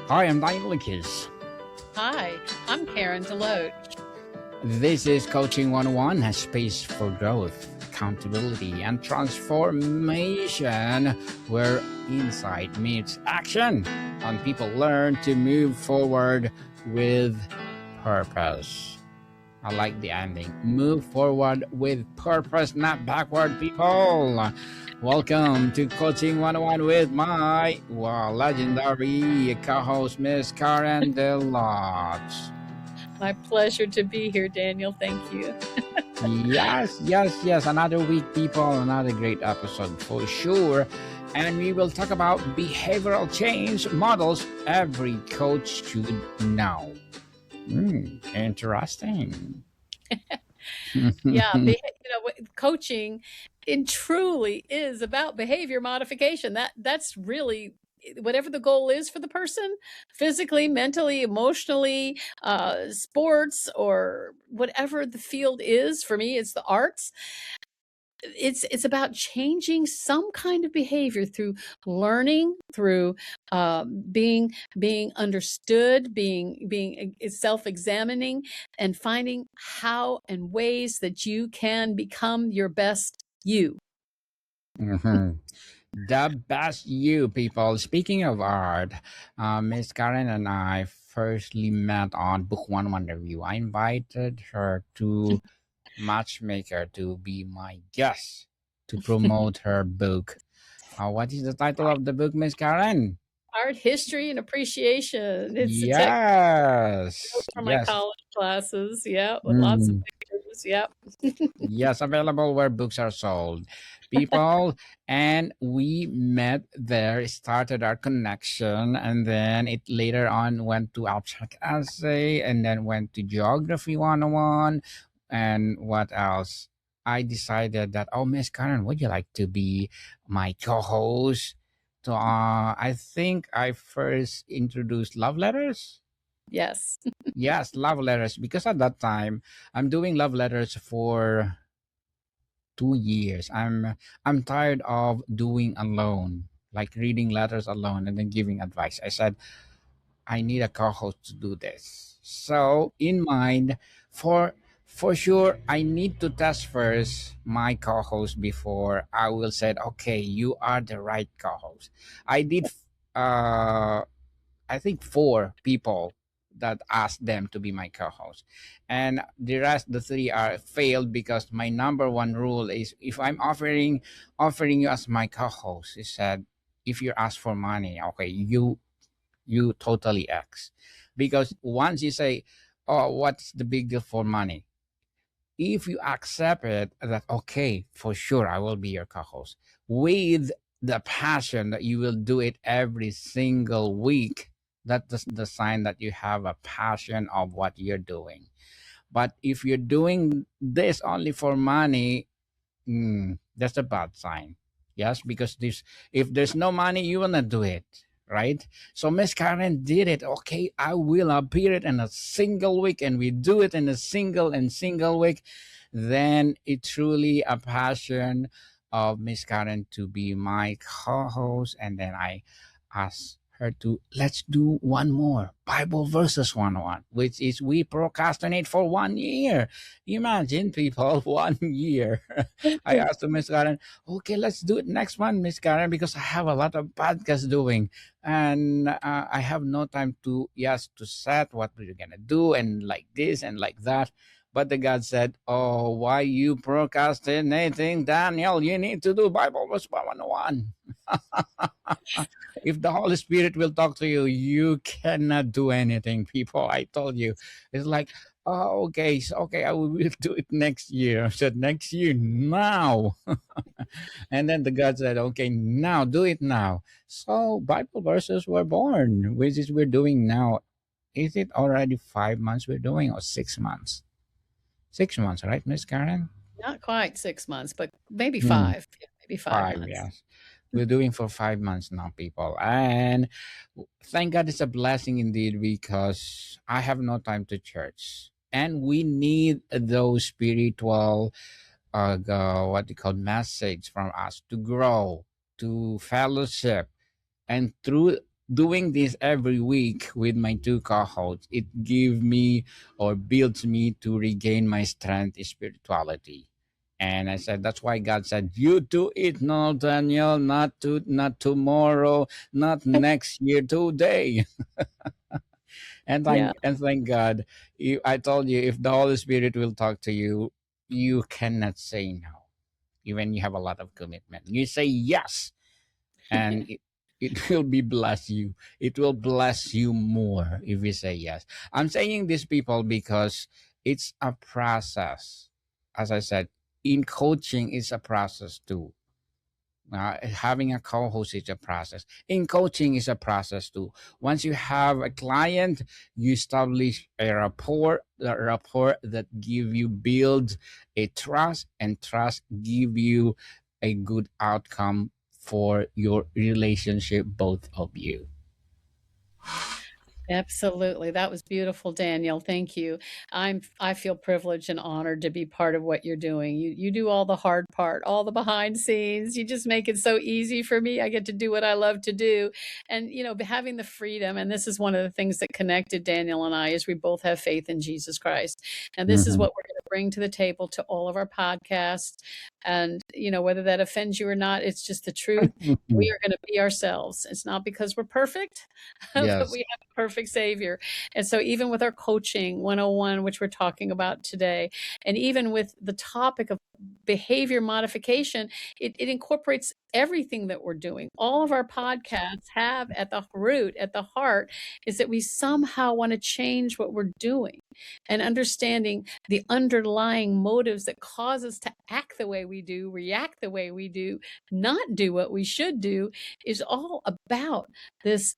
Hi, I'm Daniel Lucas. Hi, I'm Karen Deloach. This is Coaching 101, a space for growth, accountability, and transformation where insight meets action and people learn to move forward with purpose. I like the ending. Move forward with purpose, not backward, people. Welcome to Coaching 101 with my legendary co-host, Miss Karen Deloach. My pleasure to be here, Daniel. Thank you. Yes. Another week, people. Another great episode for sure. And we will talk about behavioral change models every coach should know. Interesting. Yeah, coaching it truly is about behavior modification. That's really whatever the goal is for the person, physically, mentally, emotionally, sports, or whatever the field is. For me, it's the arts. It's about changing some kind of behavior through learning, through being understood, being self-examining, and finding how and ways that you can become your best you. Mhm. The best you, people. Speaking of art, Miss Karen and I firstly met on Book 101 Review. I invited her to Matchmaker to be my guest to promote her book. What is the title of the book, Miss Karen? Art history and appreciation. It's a text Yes, from my yes. college classes. Yeah, with lots of Mm, pictures. Yep. yes, available where books are sold. People, and we met there, started our connection, and then it later on went to abstract essay, and then went to geography 101, and what else? I decided that, oh, Miss Karen, would you like to be my co-host? So, I think I first introduced love letters. Yes. Yes, love letters, because at that time I'm doing love letters for 2 years. I'm tired of doing alone, like reading letters alone and then giving advice. I said I need a co-host to do this. So in mind, for for sure, I need to test first my co-host before I will say, okay, you are the right co-host. I did I think four people that asked them to be my co-host, and the rest, the three, are failed because my number one rule is if I'm offering you as my co-host, he said, if you ask for money, okay, you totally X, because once you say, oh, what's the big deal for money? If you accept it, that okay, for sure I will be your co-host with the passion that you will do it every single week. That's the sign that you have a passion of what you're doing. But if you're doing this only for money, that's a bad sign. Yes, because this, if there's no money, you will not do it, right? So Miss Karen did it. Okay, I will appear it in a single week, and we do it in a single week. Then it's truly a passion of Miss Karen to be my co-host, and then I asked her to let's do one more Bible verses 101, which is we procrastinate for 1 year. Imagine, people, 1 year. I asked to Miss Karen, okay, let's do it next month, Miss Karen, because I have a lot of podcasts doing, and I have no time to, yes, to set what we're gonna do and like this and like that. But the God said, oh, why you procrastinating, Daniel? You need to do Bible verse 101. If the Holy Spirit will talk to you, you cannot do anything, people. I told you. It's like, oh, okay, so, okay, I will do it next year. I said, next year, now. And then the God said, okay, now, do it now. So Bible verses were born, which is we're doing now. Is it already 5 months we're doing, or 6 months? 6 months, right, Miss Karen? Not quite 6 months, but maybe Hmm. five. Yeah, maybe 5 months. Yes. We're doing for 5 months now, people. And thank God it's a blessing indeed, because I have no time to church. And we need those spiritual, what they call message from us to grow, to fellowship. And through doing this every week with my two co-hosts, it gives me or builds me to regain my strength in spirituality. And I said, that's why God said, you do it now, Daniel, not tomorrow, not next year, today. Yeah. And thank God, I told you, if the Holy Spirit will talk to you, you cannot say no, even you have a lot of commitment. You say yes, and it will be bless you. It will bless you more if you say yes. I'm saying this, people, because it's a process. As I said, in coaching, it's a process too. Having a co-host is a process. In coaching is a process too. Once you have a client, you establish a rapport. The rapport that give you build a trust, and trust give you a good outcome for your relationship, both of you. Absolutely. That was beautiful, Daniel. Thank you. I feel privileged and honored to be part of what you're doing. You do all the hard part, all the behind scenes. You just make it so easy for me. I get to do what I love to do. And having the freedom, and this is one of the things that connected Daniel and I, is we both have faith in Jesus Christ. And this is Mhm. what we're going to bring to the table to all of our podcasts. And whether that offends you or not, it's just the truth. We are going to be ourselves. It's not because we're perfect, but Yes. we have a perfect Savior. And so, even with our coaching 101, which we're talking about today, and even with the topic of behavior modification, it incorporates everything that we're doing. All of our podcasts have at the root, at the heart, is that we somehow want to change what we're doing, and understanding the underlying motives that cause us to act the way we do, react the way we do, not do what we should do, is all about this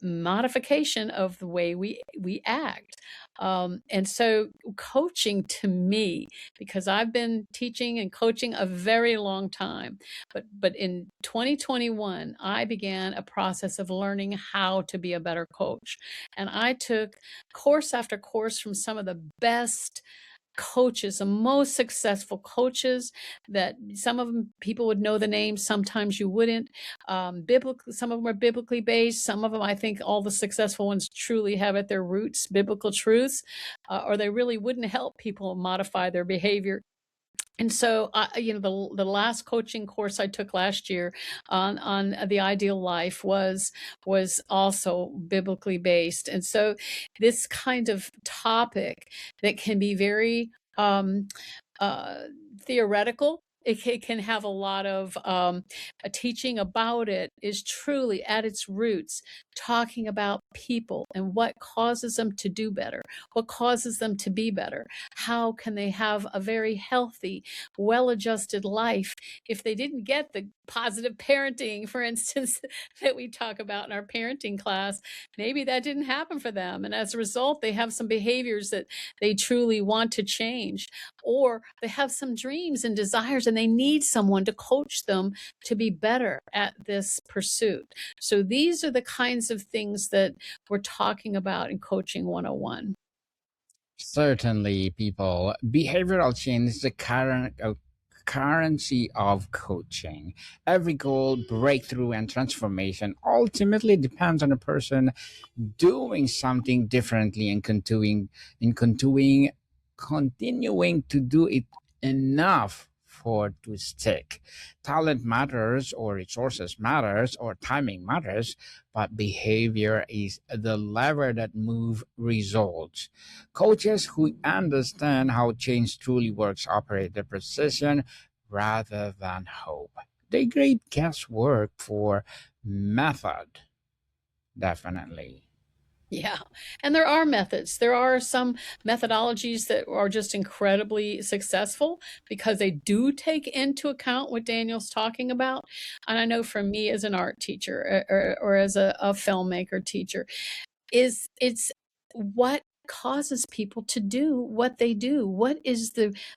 modification of the way we act. And so, coaching to me, because I've been teaching and coaching a very long time, but in 2021 I began a process of learning how to be a better coach, and I took course after course from some of the best coaches, the most successful coaches, that some of them people would know the names, sometimes you wouldn't. Biblical, some of them are biblically based. Some of them, I think, all the successful ones truly have at their roots biblical truths, or they really wouldn't help people modify their behavior. And so, the last coaching course I took last year on the ideal life was also biblically based. And so, this kind of topic that can be very uh, theoretical. It can have a lot of a teaching about it, is truly at its roots talking about people and what causes them to do better, what causes them to be better, how can they have a very healthy, well-adjusted life if they didn't get the positive parenting, for instance, that we talk about in our parenting class. Maybe that didn't happen for them, and as a result they have some behaviors that they truly want to change, or they have some dreams and desires and they need someone to coach them to be better at this pursuit. So these are the kinds of things that we're talking about in Coaching 101. Certainly, people. Behavioral change is the current currency of coaching. Every goal, breakthrough, and transformation ultimately depends on a person doing something differently and continuing to do it enough for to stick. Talent matters, or resources matters, or timing matters, but behavior is the lever that move results. Coaches who understand how change truly works operate the precision rather than hope. They grade guesswork for method, definitely. Yeah. And there are methods. There are some methodologies that are just incredibly successful because they do take into account what Daniel's talking about. And I know for me as an art teacher, or as a filmmaker teacher, is it's what causes people to do what they do. What is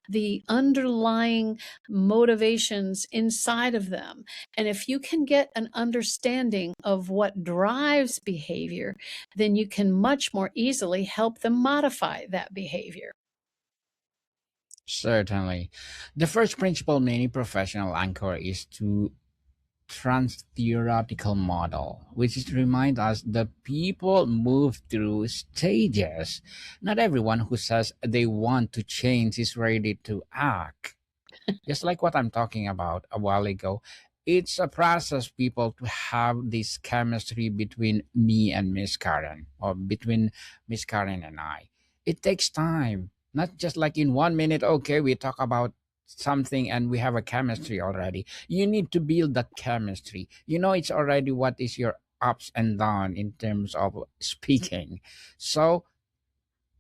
the underlying motivations inside of them? And if you can get an understanding of what drives behavior, then you can much more easily help them modify that behavior. Certainly. The first principle many professional anchor is to trans-theoretical model, which is remind us that people move through stages. Not everyone who says they want to change is ready to act. Just like what I'm talking about a while ago, it's a process, people, to have this chemistry between me and Miss Karen, or between Miss Karen and I. It takes time, not just like in 1 minute, okay, we talk about something and we have a chemistry already. You need to build that chemistry. You know, it's already what is your ups and down in terms of speaking. So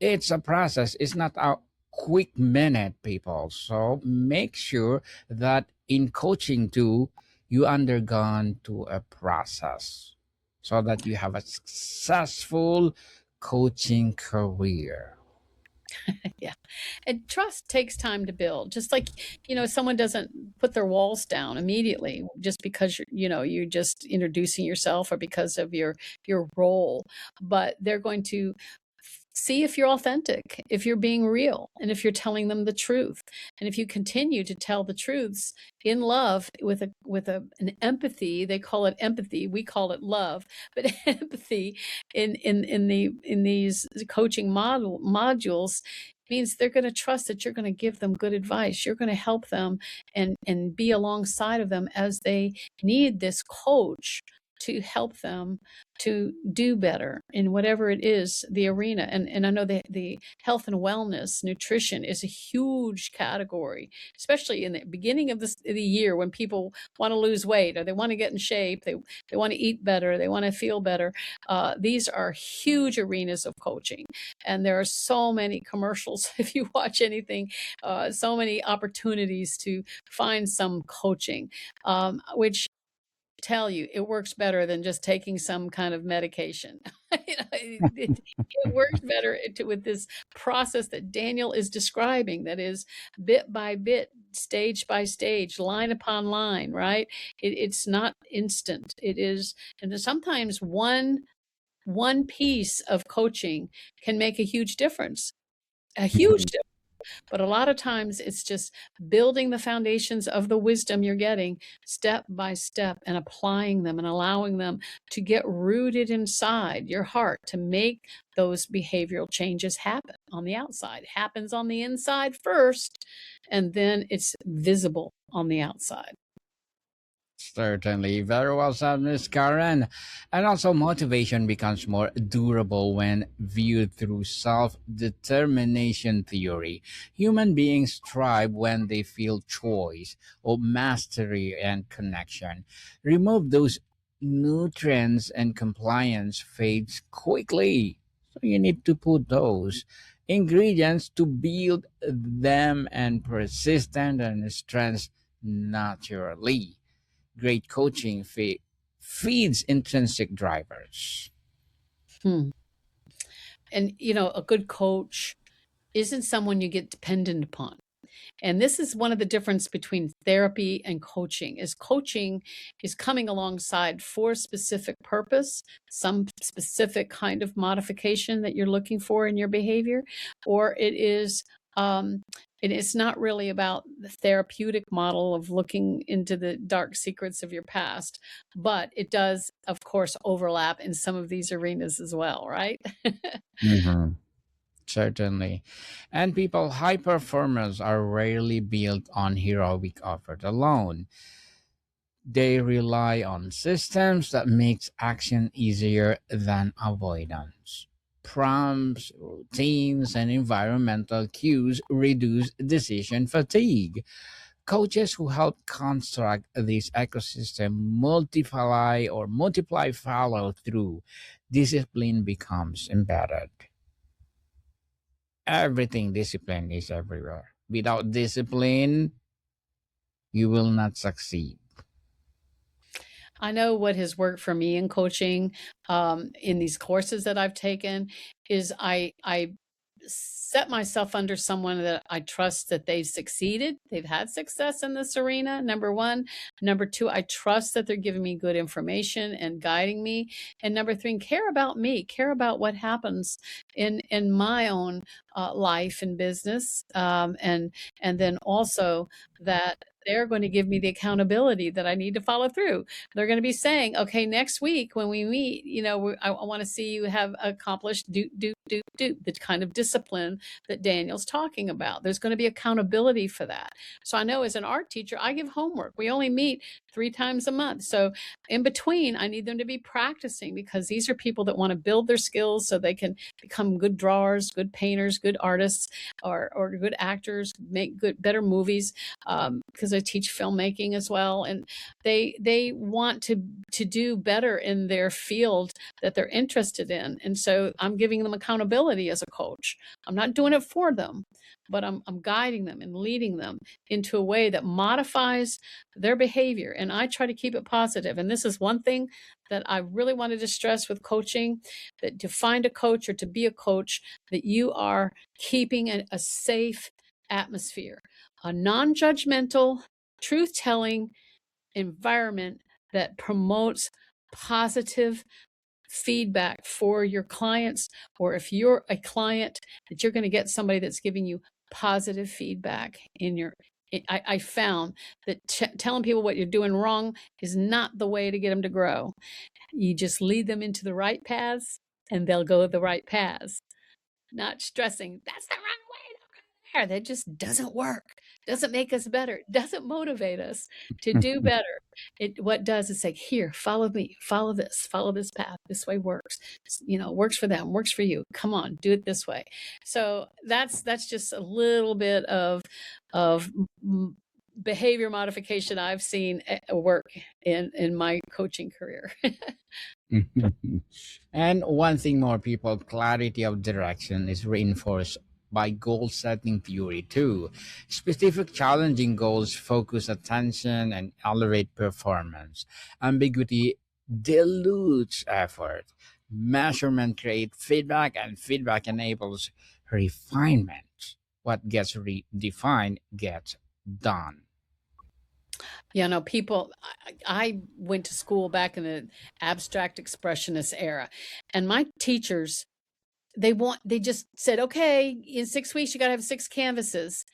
it's a process. It's not a quick minute, people. So make sure that in coaching too, you undergone to a process so that you have a successful coaching career. Yeah. And trust takes time to build. Just like, someone doesn't put their walls down immediately just because you're just introducing yourself or because of your role, but they're going to see if you're authentic, if you're being real, and if you're telling them the truth. And if you continue to tell the truths in love an empathy, they call it empathy, we call it love, but empathy in these coaching modules means they're going to trust that you're going to give them good advice. You're going to help them and be alongside of them as they need this coach to help them to do better in whatever it is, the arena. And I know the health and wellness, nutrition is a huge category, especially in the beginning of the year when people want to lose weight or they want to get in shape, they want to eat better, they want to feel better. These are huge arenas of coaching. And there are so many commercials, if you watch anything, so many opportunities to find some coaching, which tell you it works better than just taking some kind of medication. It works better with this process that Daniel is describing, that is bit by bit, stage by stage, line upon line, right? It's not instant. It is, and sometimes one piece of coaching can make a huge difference, a huge difference. But a lot of times it's just building the foundations of the wisdom you're getting step by step and applying them and allowing them to get rooted inside your heart to make those behavioral changes happen on the outside. It happens on the inside first, and then it's visible on the outside. Certainly. Very well said, Miss Karen. And also, motivation becomes more durable when viewed through self determination theory. Human beings thrive when they feel choice or mastery and connection. Remove those nutrients and compliance fades quickly. So, you need to put those ingredients to build them and persistent and strength naturally. Great coaching feeds intrinsic drivers. Hmm. And, a good coach isn't someone you get dependent upon. And this is one of the difference between therapy and coaching is coming alongside for a specific purpose, some specific kind of modification that you're looking for in your behavior, or it's not really about the therapeutic model of looking into the dark secrets of your past, but it does, of course, overlap in some of these arenas as well, right? Hmm. Certainly. And people, high performers are rarely built on heroic effort alone. They rely on systems that makes action easier than avoidance. Prompts, routines, and environmental cues reduce decision fatigue. Coaches who help construct this ecosystem multiply follow through. Discipline becomes embedded. Everything discipline is everywhere. Without discipline, you will not succeed. I know what has worked for me in coaching, in these courses that I've taken, is I set myself under someone that I trust that they've succeeded. They've had success in this arena, number one. Number two, I trust that they're giving me good information and guiding me. And number three, care about me, care about what happens in my own life and business. And then also that they're going to give me the accountability that I need to follow through. They're going to be saying, okay, next week when we meet, I want to see you have accomplished the kind of discipline that Daniel's talking about. There's going to be accountability for that. So I know as an art teacher, I give homework. We only meet 3 times a month. So in between, I need them to be practicing, because these are people that want to build their skills so they can become good drawers, good painters, good artists, or good actors, make better movies, because I teach filmmaking as well. And they want to do better in their field that they're interested in. And so I'm giving them accountability as a coach. I'm not doing it for them, but I'm guiding them and leading them into a way that modifies their behavior. And I try to keep it positive. And this is one thing that I really wanted to stress with coaching, that to find a coach or to be a coach, that you are keeping a safe atmosphere, a non-judgmental, truth-telling environment that promotes positive feedback for your clients. Or if you're a client, that you're going to get somebody that's giving you positive feedback in your I found that telling people what you're doing wrong is not the way to get them to grow. You just lead them into the right paths, and they'll go the right paths. Not stressing, that's the wrong way to go there. That just doesn't work. Doesn't make us better. Doesn't motivate us to do better. What does is say, here, follow me, follow this path. This way works. Works for them, works for you. Come on, do it this way. So that's just a little bit of behavior modification I've seen work in my coaching career. And one thing more, people, clarity of direction is reinforced by goal setting theory too. Specific challenging goals focus attention and elevate performance. Ambiguity dilutes effort. Measurement creates feedback, and feedback enables refinement. What gets redefined gets done. People, I went to school back in the abstract expressionist era, and my teachers, they just said, okay, in 6 weeks, you got to have 6 canvases.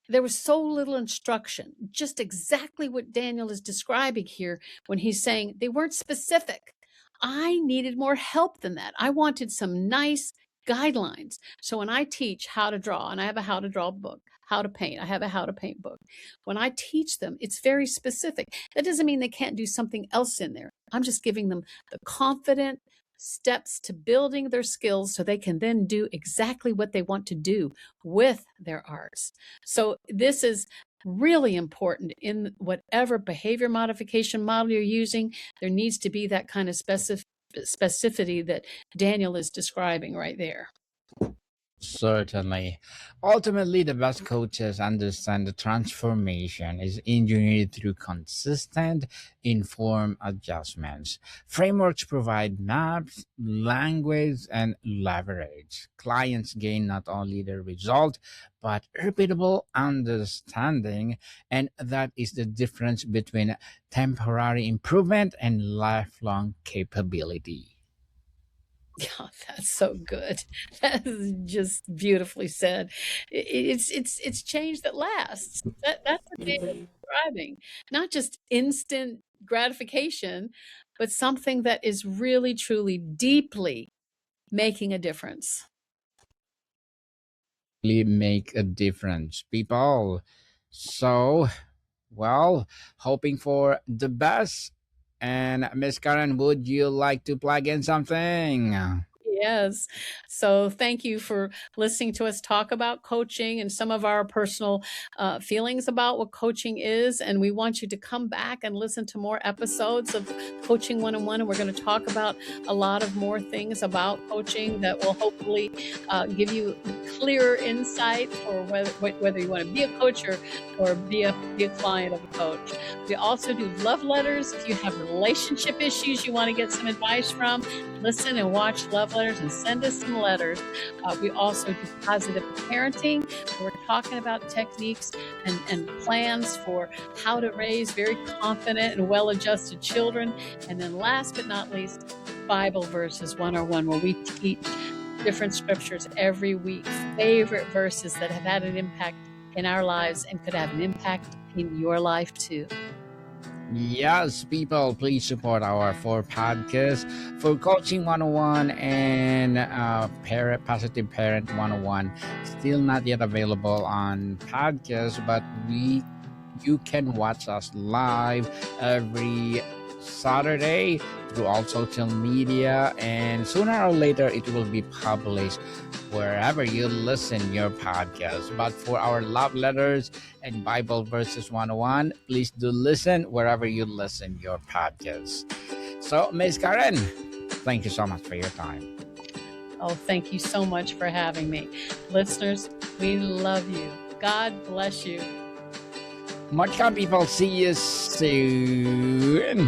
There was so little instruction, just exactly what Daniel is describing here when he's saying they weren't specific. I needed more help than that. I wanted some nice guidelines. So when I teach how to draw, and I have a how to draw book, how to paint, I have a how to paint book. When I teach them, it's very specific. That doesn't mean they can't do something else in there. I'm just giving them the confident steps to building their skills so they can then do exactly what they want to do with their arts. So this is really important in whatever behavior modification model you're using. There needs to be that kind of specificity that Daniel is describing right there. Certainly. Ultimately, the best coaches understand the transformation is engineered through consistent, informed adjustments. Frameworks provide maps, language, and leverage. Clients gain not only the result, but repeatable understanding, and that is the difference between temporary improvement and lifelong capability. Yeah, that's so good. That is just beautifully said. It's change that lasts. That's what David's describing. Not just instant gratification, but something that is really, truly, deeply making a difference. Really make a difference, people. So, well, hoping for the best. And Miss Karen, would you like to plug in something? Yes. So thank you for listening to us talk about coaching and some of our personal feelings about what coaching is. And we want you to come back and listen to more episodes of Coaching 101. And we're going to talk about a lot of more things about coaching that will hopefully give you clearer insight for whether you want to be a coach or be a client of a coach. We also do love letters. If you have relationship issues you want to get some advice from, listen and watch love letters and send us some letters. We also do positive parenting. We're talking about techniques and plans for how to raise very confident and well-adjusted children. And then last but not least, Bible Verses 101, where we teach different scriptures every week, favorite verses that have had an impact in our lives and could have an impact in your life too. Yes, people, please support our four podcasts for Coaching 101 and Positive Parent 101. Still not yet available on podcasts, but you can watch us live every Saturday through all social media, and sooner or later it will be published wherever you listen your podcast. But for our love letters and Bible verses 101, please do listen wherever you listen your podcast. So, Miss Karen, thank you so much for your time. Oh, thank you so much for having me. Listeners, we love you. God bless you. Much love, people. See you soon.